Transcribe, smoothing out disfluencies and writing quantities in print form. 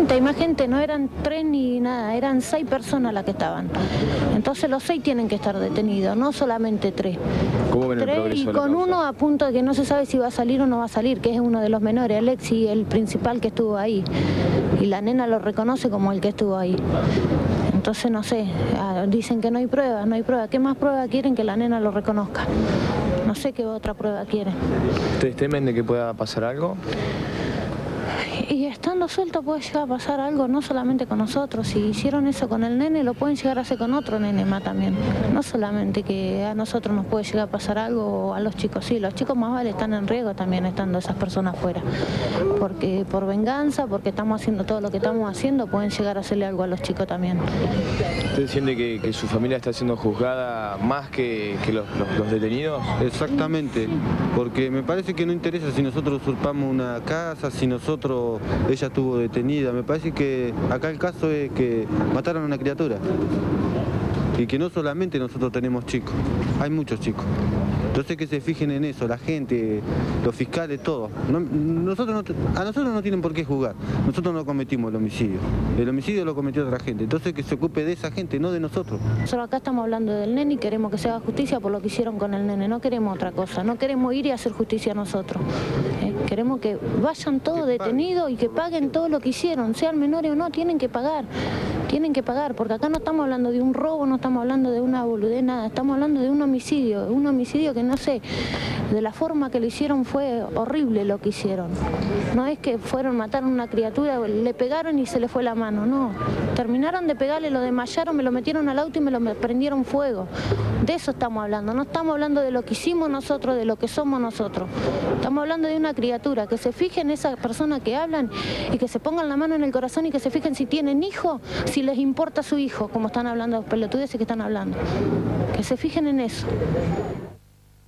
hay más gente, no eran 3 ni nada, eran 6 personas las que estaban. Entonces los 6 tienen que estar detenidos, no solamente 3. ¿Cómo ven el 3 progreso y de la con causa? uno a punto de que no se sabe si va a salir o no va a salir, que es uno de los menores, Alexi, el principal que estuvo ahí. Y la nena lo reconoce como el que estuvo ahí. Entonces no sé, dicen que no hay pruebas, no hay pruebas. ¿Qué más pruebas quieren que la nena lo reconozca? No sé qué otra prueba quieren. ¿Ustedes temen de que pueda pasar algo? Y estando suelto puede llegar a pasar algo, no solamente con nosotros. Si hicieron eso con el nene, lo pueden llegar a hacer con otro nene más también. No solamente que a nosotros nos puede llegar a pasar algo o a los chicos. Sí, los chicos más vale están en riesgo también estando esas personas fuera. Porque por venganza, porque estamos haciendo todo lo que estamos haciendo, pueden llegar a hacerle algo a los chicos también. ¿Usted siente que su familia está siendo juzgada más que los detenidos? Exactamente, porque me parece que no interesa si nosotros usurpamos una casa, si ella estuvo detenida. Me parece que acá el caso es que mataron a una criatura y que no solamente nosotros tenemos chicos, hay muchos chicos. Entonces que se fijen en eso, la gente, los fiscales, todos. A nosotros no tienen por qué juzgar, nosotros no cometimos el homicidio lo cometió otra gente, entonces que se ocupe de esa gente, no de nosotros. Nosotros acá estamos hablando del nene y queremos que se haga justicia por lo que hicieron con el nene, no queremos otra cosa, no queremos ir y hacer justicia nosotros. Queremos que vayan todos detenidos y que paguen todo lo que hicieron, sean menores o no, tienen que pagar, porque acá no estamos hablando de un robo, no estamos hablando de una boludez, nada, estamos hablando de un homicidio que no sé, de la forma que lo hicieron fue horrible lo que hicieron. No es que fueron, mataron a una criatura, le pegaron y se le fue la mano, no. Terminaron de pegarle, lo desmayaron, me lo metieron al auto y me lo prendieron fuego. De eso estamos hablando, no estamos hablando de lo que hicimos nosotros, de lo que somos nosotros. Estamos hablando de una criatura, que se fijen esas personas que hablan y que se pongan la mano en el corazón y que se fijen si tienen hijo, si les importa su hijo, como están hablando los pelotudes que están hablando. Que se fijen en eso.